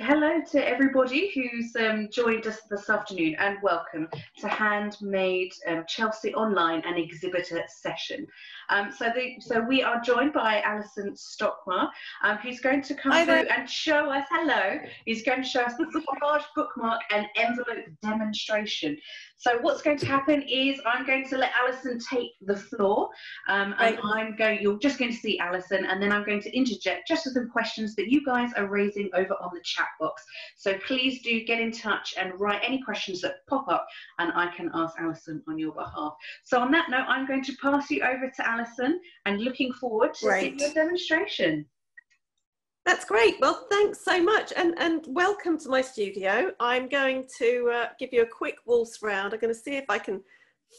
hello to everybody who's joined us this afternoon, and welcome to Handmade Chelsea Online, an exhibitor session. So we are joined by Alison Stockmarr, who's going to come through and show us, he's going to show us the collage bookmark and envelope demonstration. So what's going to happen is I'm going to let Alison take the floor, and you're just going to see Alison, and then I'm going to interject just with some questions that you guys are raising over on the chat box. So please do get in touch and write any questions that pop up, and I can ask Alison on your behalf. So on that note, I'm going to pass you over to Alison, and looking forward to seeing your demonstration. That's great. Well, thanks so much, and welcome to my studio. I'm going to give you a quick waltz round. I'm going to see if I can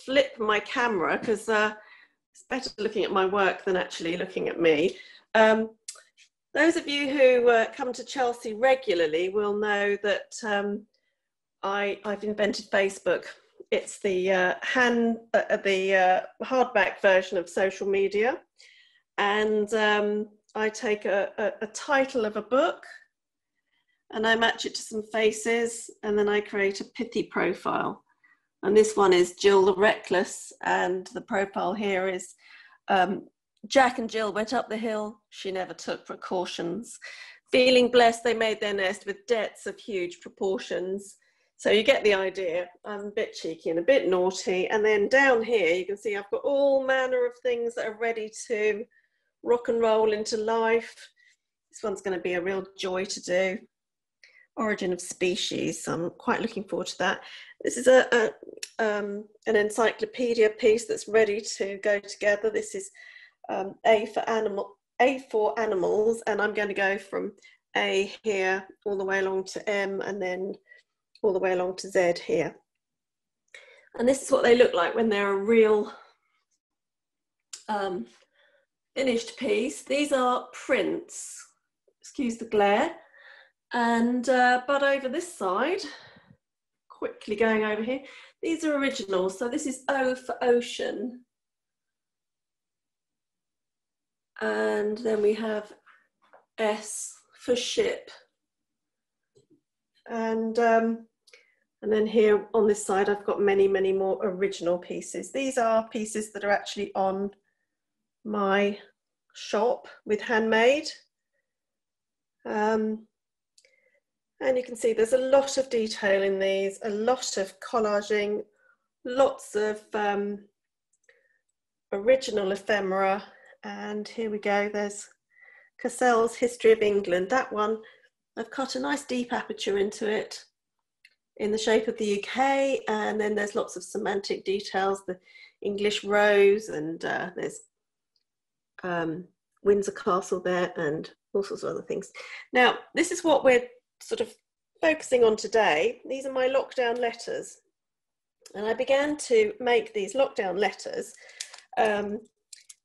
flip my camera, because it's better looking at my work than actually looking at me. Those of you who come to Chelsea regularly will know that I've invented Facebook. It's the hardback version of social media, and I take a title of a book and I match it to some faces, and then I create a pithy profile. And this one is Jill the Reckless, and the profile here is Jack and Jill went up the hill, she never took precautions. Feeling blessed, they made their nest with debts of huge proportions. So you get the idea. I'm a bit cheeky and a bit naughty. And then down here, you can see I've got all manner of things that are ready to rock and roll into life. This one's going to be a real joy to do. Origin of Species, so I'm quite looking forward to that. This is an encyclopedia piece that's ready to go together. This is A for animals, and I'm going to go from A here all the way along to M, and then all the way along to Z here. And this is what they look like when they're a real finished piece. These are prints, excuse the glare, and but over this side, quickly going over here, these are originals. So this is O for ocean, and then we have S for ship, and then here on this side I've got many more original pieces. These are pieces that are actually on my shop with Handmade, and you can see there's a lot of detail in these, a lot of collaging, lots of original ephemera. And here we go, there's Cassell's History of England. That one, I've cut a nice deep aperture into it in the shape of the UK, and then there's lots of semantic details, the English rose, and there's Windsor Castle there, and all sorts of other things. Now, this is what we're sort of focusing on today. These are my lockdown letters, and I began to make these lockdown letters,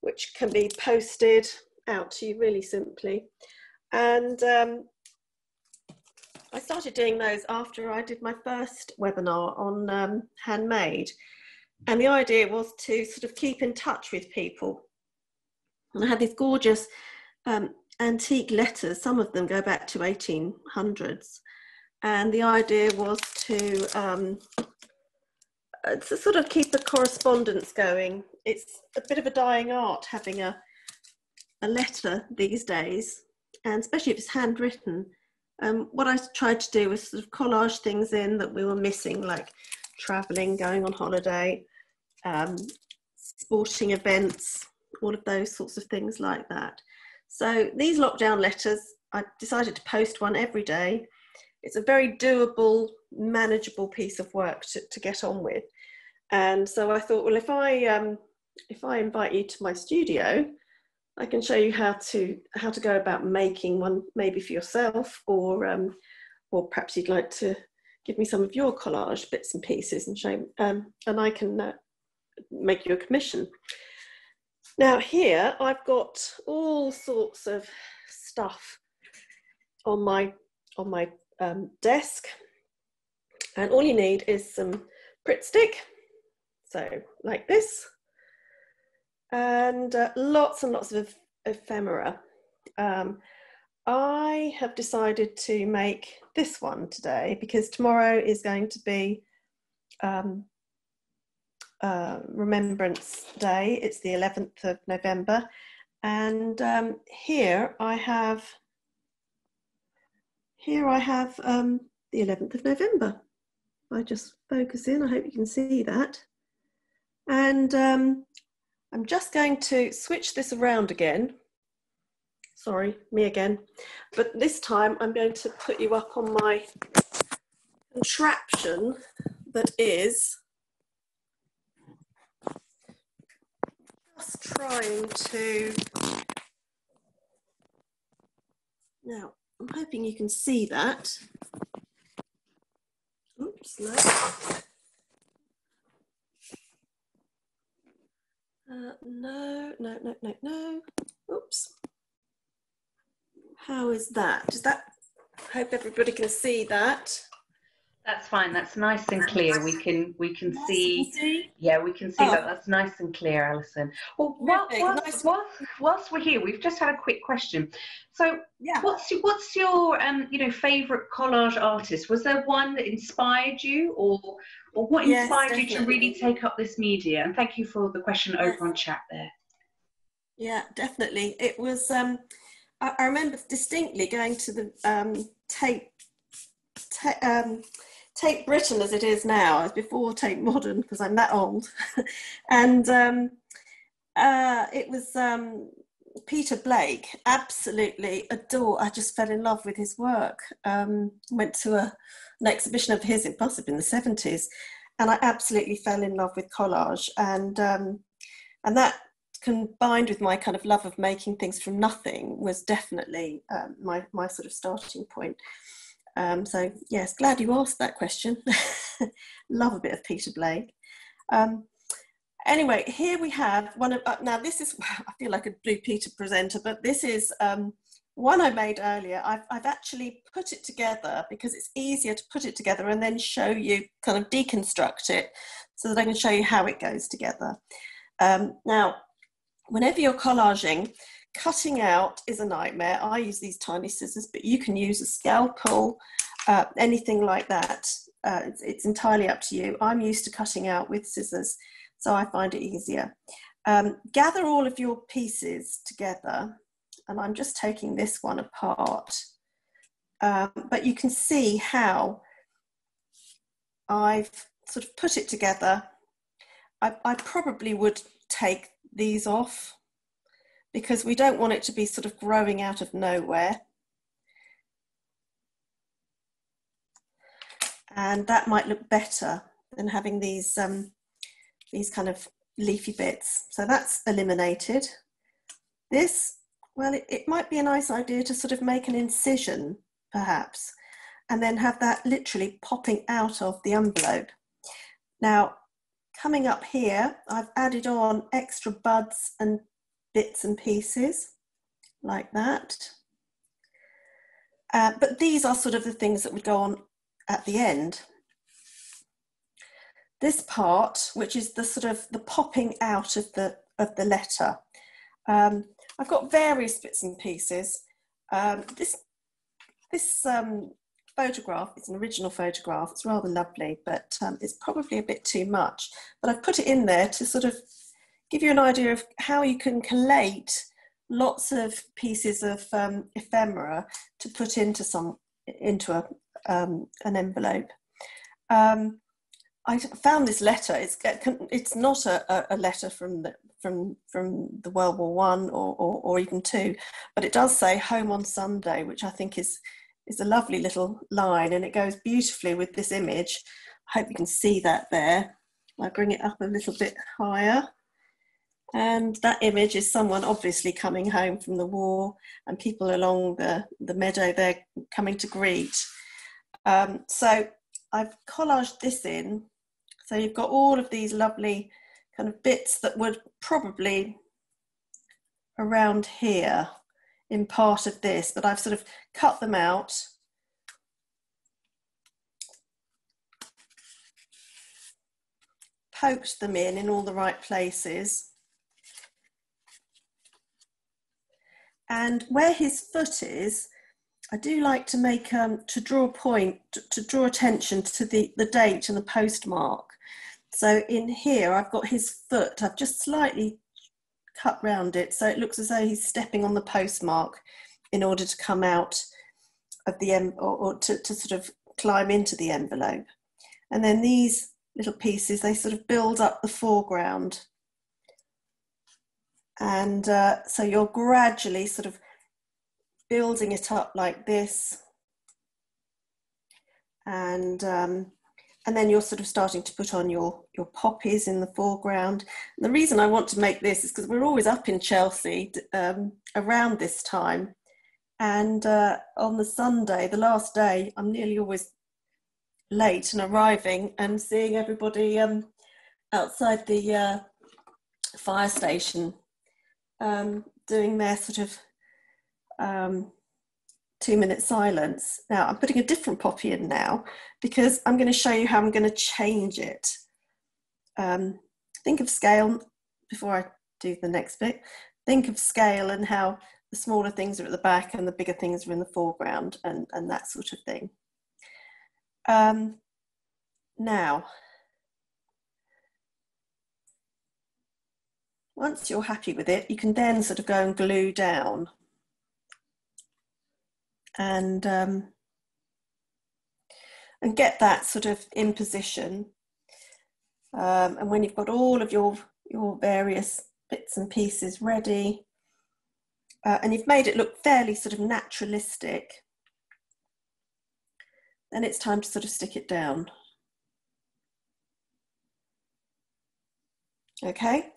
which can be posted out to you really simply. And I started doing those after I did my first webinar on Handmade. And the idea was to sort of keep in touch with people. And I had these gorgeous antique letters. Some of them go back to 1800s. And the idea was to sort of keep the correspondence going. It's a bit of a dying art having a letter these days, and especially if it's handwritten. What I tried to do was sort of collage things in that we were missing, like traveling, going on holiday, sporting events, all of those sorts of things like that. So these lockdown letters, I decided to post one every day. It's a very doable, manageable piece of work to get on with. And so I thought, well, if I invite you to my studio, I can show you how to go about making one, maybe for yourself, or perhaps you'd like to give me some of your collage bits and pieces and show, and I can make you a commission. Now here I've got all sorts of stuff on my desk, and all you need is some Pritt stick, so like this, and lots of ephemera. I have decided to make this one today because tomorrow is going to be Remembrance Day. It's the 11th of November, and here I have the 11th of November. If I just focus in, I hope you can see that. And I'm just going to switch this around again. Sorry, me again. But this time I'm going to put you up on my contraption that is just trying to... Now, I'm hoping you can see that. Oops, no. No. Oops. How is that? Does that... I hope everybody can see that. That's fine. That's nice and clear. We can see. Yeah, we can see that. That's nice and clear, Alison. Well, whilst we're here, we've just had a quick question. So, yeah, what's your favourite collage artist? Was there one that inspired you, or what inspired you to really take up this media? And thank you for the question over on chat there. Yeah, definitely. It was. I remember distinctly going to the Tate Britain as it is now, as before Tate Modern, because I'm that old. And it was Peter Blake. Absolutely adore. I just fell in love with his work. Went to an exhibition of his, it must have been the 70s, and I absolutely fell in love with collage. And that, combined with my kind of love of making things from nothing, was definitely my sort of starting point. So yes, glad you asked that question. Love a bit of Peter Blake. Anyway, here we have one of, now this is, I feel like a Blue Peter presenter, but this is one I made earlier. I've actually put it together because it's easier to put it together and then show you, kind of deconstruct it so that I can show you how it goes together. Now, whenever you're collaging, cutting out is a nightmare. I use these tiny scissors, but you can use a scalpel, anything like that. It's entirely up to you. I'm used to cutting out with scissors, so I find it easier. Gather all of your pieces together, and I'm just taking this one apart. But you can see how I've sort of put it together. I probably would take these off, because we don't want it to be sort of growing out of nowhere. And that might look better than having these kind of leafy bits. So that's eliminated. This, well, it might be a nice idea to sort of make an incision, perhaps, and then have that literally popping out of the envelope. Now, coming up here, I've added on extra buds and bits and pieces like that. But these are sort of the things that would go on at the end. This part, which is the sort of the popping out of the letter. I've got various bits and pieces. This photograph, it's an original photograph, it's rather lovely, but it's probably a bit too much. But I've put it in there to sort of give you an idea of how you can collate lots of pieces of ephemera to put into an envelope. I found this letter. It's not a letter from the World War I or even II, but it does say "Home on Sunday," which I think is a lovely little line, and it goes beautifully with this image. I hope you can see that there. I bring it up a little bit higher. And that image is someone obviously coming home from the war, and people along the meadow there coming to greet. So I've collaged this in. So you've got all of these lovely kind of bits that would probably around here in part of this, but I've sort of cut them out. Poked them in all the right places. And where his foot is, I do like to make, to draw a point, to draw attention to the date and the postmark. So in here, I've got his foot. I've just slightly cut round it, so it looks as though he's stepping on the postmark in order to come out of the or to sort of climb into the envelope. And then these little pieces, they sort of build up the foreground. And so you're gradually sort of building it up like this. And then you're sort of starting to put on your poppies in the foreground. And the reason I want to make this is because we're always up in Chelsea around this time. And on the Sunday, the last day, I'm nearly always late and arriving and seeing everybody outside the fire station doing their sort of 2-minute silence. Now I'm putting a different poppy in now because I'm going to show you how I'm going to change it. Think of scale before I do the next bit. Think of scale and how the smaller things are at the back and the bigger things are in the foreground and that sort of thing. Now, once you're happy with it, you can then sort of go and glue down. And get that sort of in position. And when you've got all of your various bits and pieces ready, and you've made it look fairly sort of naturalistic, then it's time to sort of stick it down. Okay,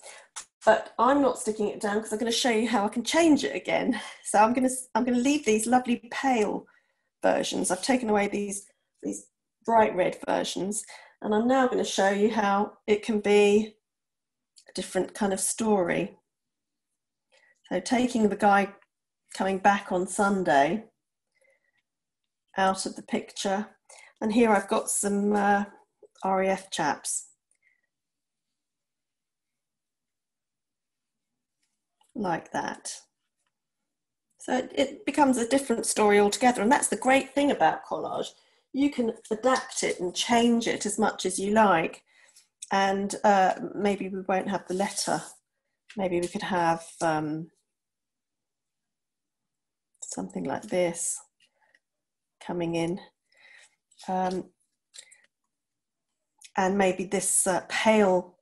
but I'm not sticking it down because I'm going to show you how I can change it again. So I'm going to leave these lovely pale versions. I've taken away these bright red versions, and I'm now going to show you how it can be a different kind of story. So taking the guy coming back on Sunday out of the picture, and here I've got some RAF chaps. Like that. So it becomes a different story altogether, and that's the great thing about collage. You can adapt it and change it as much as you like, and maybe we won't have the letter. Maybe we could have something like this coming in, and maybe this pale,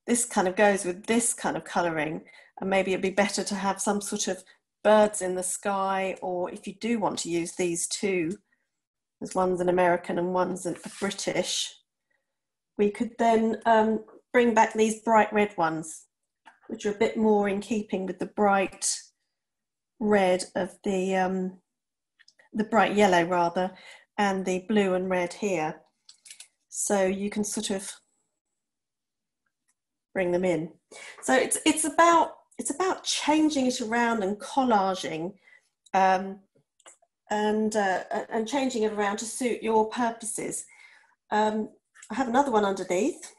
this kind of goes with this kind of colouring. And maybe it'd be better to have some sort of birds in the sky, or if you do want to use these two, there's one's an American and one's a British, we could then bring back these bright red ones, which are a bit more in keeping with the bright red of the bright yellow rather, and the blue and red here. So you can sort of bring them in. So it's about changing it around and collaging, and changing it around to suit your purposes. I have another one underneath,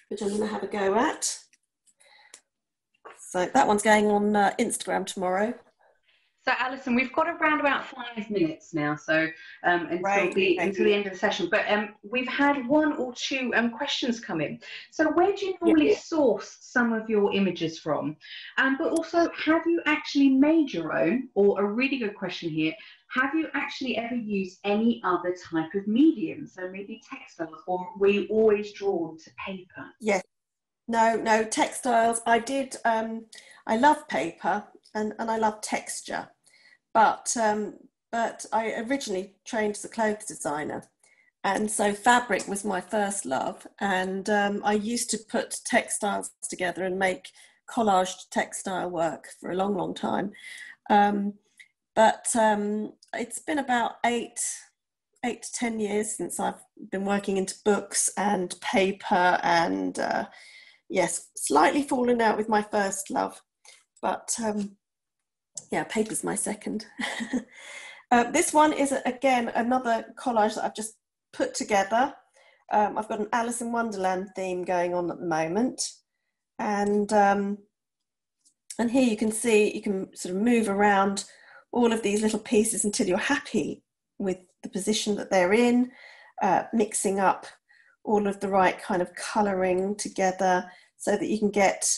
which I'm going to have a go at. So that one's going on Instagram tomorrow. So Alison, we've got around about 5 minutes now, so until the end of the session. But we've had 1 or 2 questions come in. So where do you normally source some of your images from? But also, have you actually made your own? Or a really good question here, have you actually ever used any other type of medium? So maybe textiles, or were you always drawn to paper? Yes. No, textiles. I did. I love paper and I love texture, but I originally trained as a clothes designer, and so fabric was my first love. And I used to put textiles together and make collaged textile work for a long, long time. But it's been about 8 to 10 years since I've been working into books and paper, and yes, slightly fallen out with my first love, but yeah, paper's my second. This one is again another collage that I've just put together. I've got an Alice in Wonderland theme going on at the moment, and here you can see you can sort of move around all of these little pieces until you're happy with the position that they're in, mixing up all of the right kind of colouring together so that you can get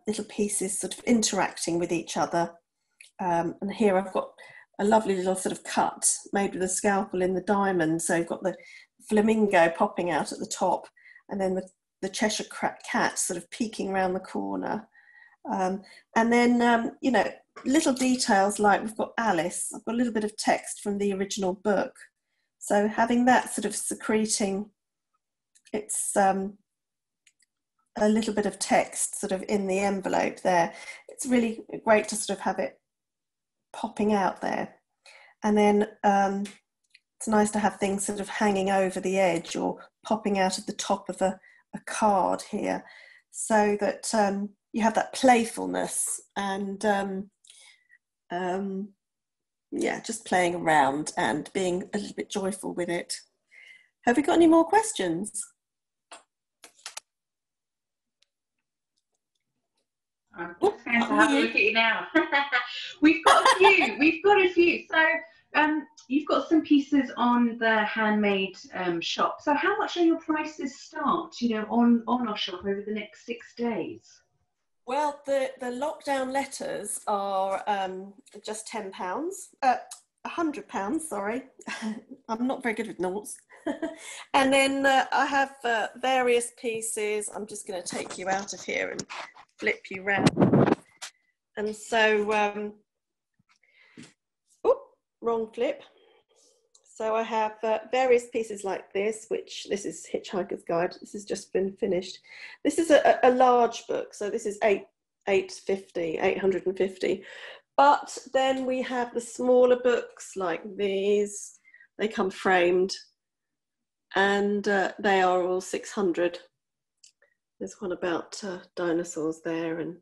little pieces sort of interacting with each other. And here I've got a lovely little sort of cut made with a scalpel in the diamond. So you've got the flamingo popping out at the top, and then the Cheshire cat sort of peeking around the corner. And then, you know, little details like we've got Alice. I've got a little bit of text from the original book. So having that sort of secreting, it's a little bit of text sort of in the envelope there. It's really great to sort of have it popping out there. And then it's nice to have things sort of hanging over the edge or popping out of the top of a card here, so that you have that playfulness and yeah, just playing around and being a little bit joyful with it. Have we got any more questions? I'm just going to have a look at you now. We've got a few. So you've got some pieces on the handmade shop. So how much are your prices start, you know, on our shop over the next 6 days? Well, the lockdown letters are just £10, £100, sorry. I'm not very good with noughts. And then I have various pieces. I'm just going to take you out of here and flip you round. And so, wrong flip. So I have various pieces like this, which this is Hitchhiker's Guide. This has just been finished. This is a large book, so this is 850. But then we have the smaller books like these. They come framed, and they are all 600. There's one about dinosaurs there, and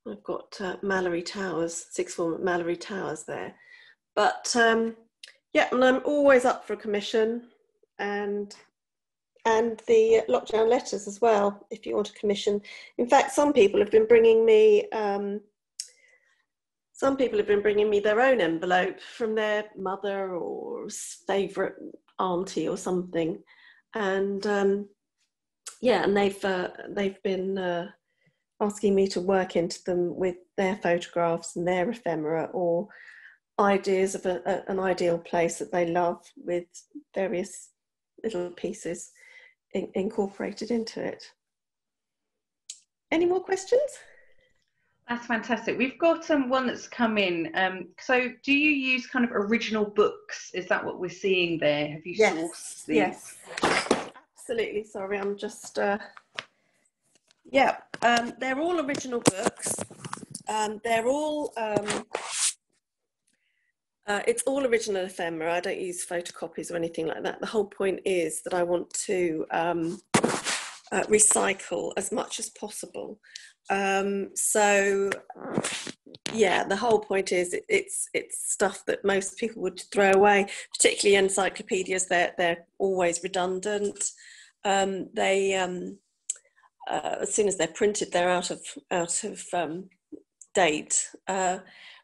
I've got Mallory Towers, sixth form Mallory Towers there. But yeah, and I'm always up for a commission, and the lockdown letters as well, if you want to commission. In fact, some people have been bringing me their own envelope from their mother or favourite auntie or something, and yeah, and they've been asking me to work into them with their photographs and their ephemera or ideas of an ideal place that they love, with various little pieces incorporated into it. Any more questions? That's fantastic. We've got one that's come in. So do you use kind of original books? Is that what we're seeing there? Have you sourced these? Yes, absolutely. Sorry, I'm just, yeah, they're all original books. They're all, it's all original ephemera. I don't use photocopies or anything like that. The whole point is that I want to recycle as much as possible. So yeah, the whole point is it's stuff that most people would throw away, particularly encyclopedias. They're always redundant. They as soon as they're printed, they're out of date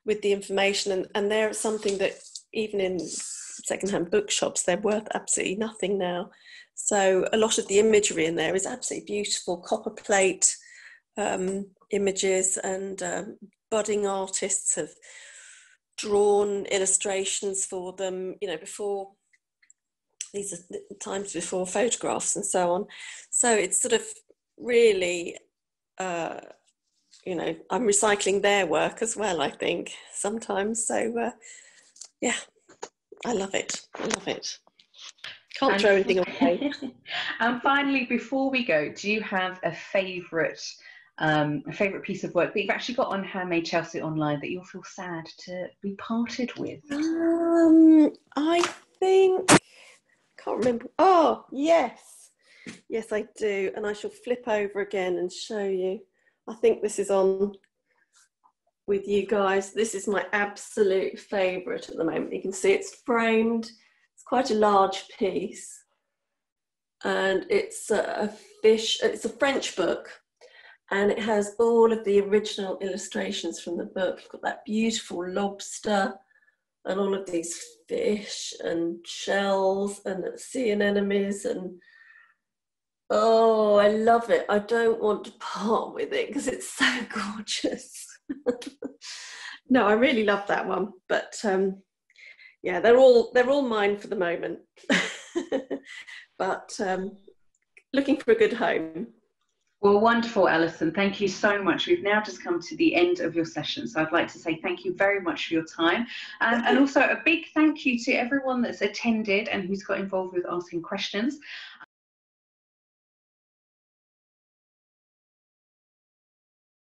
with the information, and they're something that even in secondhand bookshops they're worth absolutely nothing now. So a lot of the imagery in there is absolutely beautiful, copper plate images, and budding artists have drawn illustrations for them, you know, before, these are times before photographs and so on. So it's sort of really, you know, I'm recycling their work as well, I think, sometimes. So yeah, I love it. I love it. Can't throw anything away. And finally, before we go, do you have a favourite piece of work that you've actually got on Handmade Chelsea Online that you'll feel sad to be parted with? I think, can't remember. Oh, yes. Yes, I do. And I shall flip over again and show you. I think this is on with you guys. This is my absolute favourite at the moment. You can see it's framed. It's quite a large piece. And it's a fish, it's a French book. and it has all of the original illustrations from the book. You've got that beautiful lobster and all of these fish and shells and sea anemones, and oh, I love it. I don't want to part with it because it's so gorgeous. No, I really love that one, but yeah, they're all mine for the moment. But looking for a good home. Well, wonderful, Alison. Thank you so much. We've now just come to the end of your session, so I'd like to say thank you very much for your time. And also a big thank you to everyone that's attended and who's got involved with asking questions.